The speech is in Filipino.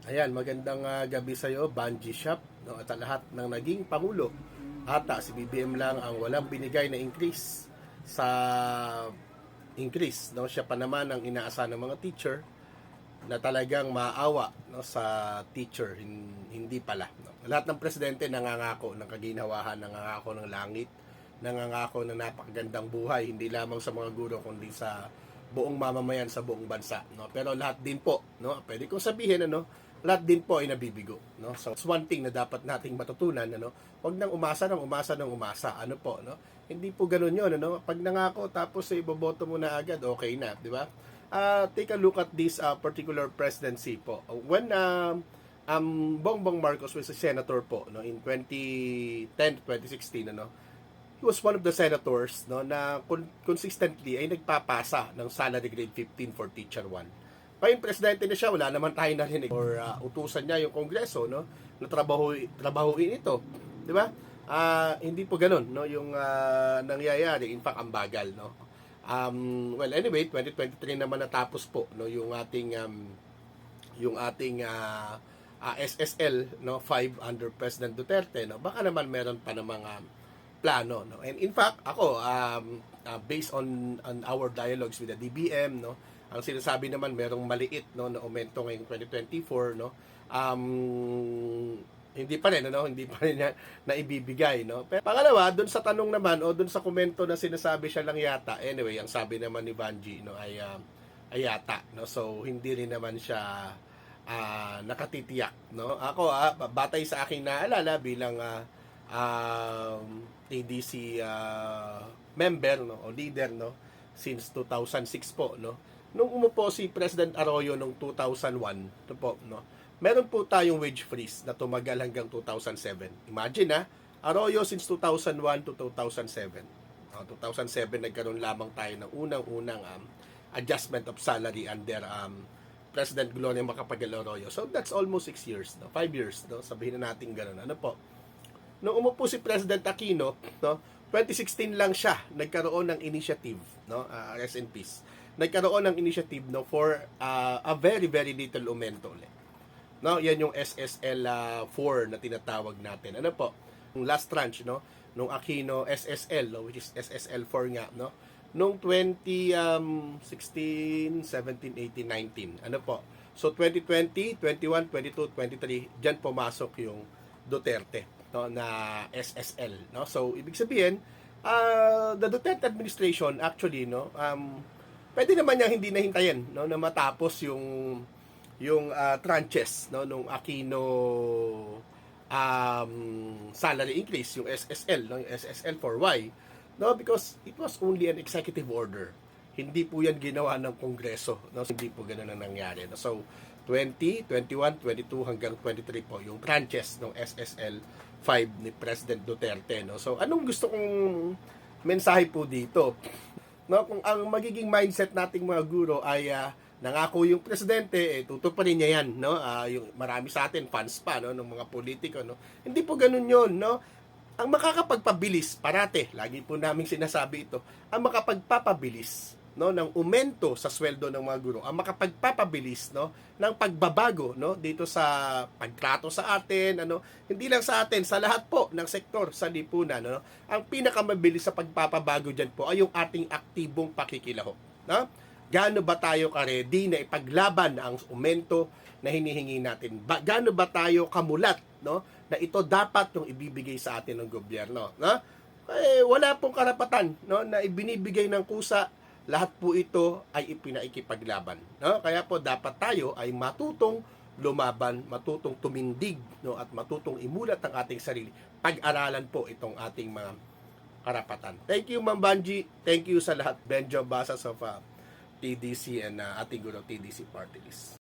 Ayan, magandang gabi sa iyo, Banji Shop, no, at sa lahat ng naging pangulo. Ata si BBM lang ang walang binigay na increase sa increase, no. Siya pa naman ang inaasahan ng mga teacher na talagang maawa, no, sa teacher, hindi pala, no. Lahat ng presidente nangangako ng kaginhawahan, nangangako ng langit, nangangako ng napakagandang buhay, hindi lamang sa mga guro kundi sa buong mamamayan sa buong bansa, no. Pero lahat din po, no, pwede kong sabihin, ano, lahat din po ay nabibigo, no. So it's one thing na dapat nating matutunan, ano, wag nang umasa ng umasa ng umasa, ano po, no. Hindi po ganoon 'yon, ano. Pag nangako tapos iboboto mo na agad, okay na, di ba? Take a look at this particular presidency po. When Bongbong Marcos was a senator po, no, in 2010 to 2016, ano, he was one of the senators, no, na consistently ay nagpapasa ng salary grade 15 for teacher 1. Ngayon presidente na siya, wala naman tayo narinig or utusan niya yung kongreso, no, na trabahuin ito, di ba? Hindi po ganoon, no, yung nangyayari. In fact, ang bagal, no. Well, anyway, 2023 naman natapos po, no, yung ating SSL, no, 5 under President Duterte, no. Baka naman meron pa namang plano, no. And in fact, ako based on our dialogues with the DBM, no, ang sinasabi naman merong maliit, no, na aumento ngayong 2024, no. Hindi pa rin, ano, hindi pa rin na ibibigay, no. Pero pangalawa, doon sa tanong naman o doon sa komento na sinasabi siya lang yata, anyway, ang sabi naman ni Vanji, no, ay yata, no. So hindi rin naman siya nakatitiyak, no. Ako batay sa aking naalala bilang TDC member, no, o leader, no, since 2006 po, no. Nung umupo si President Arroyo noong 2001, ito po, no, meron po tayong wage freeze na tumagal hanggang 2007. Imagine Arroyo since 2001 to 2007. 2007 nagkaroon lamang tayo ng unang-unang adjustment of salary under President Gloria Macapagal Arroyo. So that's almost 6 years, no? 5 years, no? Sabihin na natin gano'n. Ano po? Nung umupo si President Aquino, no, 2016 lang siya nagkaroon ng initiative, no, rest in peace. Nagkaroon ng initiative, no, for a very very little aumento ulit. No, yan yung SSL 4 na tinatawag natin. Ano po? Yung last tranche, no, nung Aquino SSL, no, which is SSL 4 nga, no, nung 2016, 17, 18, 19. Ano po? So 2020, 21, 22, 23, diyan pumasok yung Duterte, no, na SSL, no. So ibig sabihin, the Duterte administration actually, no, pwede naman niyang hindi nahintayin, no, na matapos yung tranches, no, nung Aquino salary increase, yung SSL, no, yung SSL for Y, no, because it was only an executive order. Hindi po yan ginawa ng Kongreso, no. Hindi po ganoon ang nangyari, no. So 20, 21, 22 hanggang 23 po yung tranches ng SSL 5 ni President Duterte, no. So anong gusto kong mensahe po dito, no? Kung ang magiging mindset nating mga guro ay nangako yung presidente, tutuparin niya yan, no. Yung marami sa atin fans pa, no, ng mga politiko, no. Hindi po ganoon yon, no. Ang makakapagpabilis, parate, lagi po naming sinasabi ito, ang makapagpapabilis, no, ng aumento sa sweldo ng mga guro, ang makapagpapabilis, no, ng pagbabago, no, dito sa pagtrato sa atin, ano, hindi lang sa atin, sa lahat po ng sektor sa lipunan, no. Ang pinakamabilis sa pagpapabago diyan po ay yung ating aktibong pakikilahok, no. Gaano ba tayo ka-ready na ipaglaban ang aumento na hinihingi natin? Gaano ba tayo kamulat, no, na ito dapat yung ibibigay sa atin ng gobyerno, no? Wala pong karapatan, no, na ibinibigay ng kusa. Lahat po ito ay ipinaikipaglaban, no? Kaya po dapat tayo ay matutong lumaban, matutong tumindig, no, at matutong imulat ang ating sarili. Pag-aralan po itong ating mga karapatan. Thank you, Ma'am Banji. Thank you sa lahat. Benjo Basas of TDC and ating guro TDC Party List.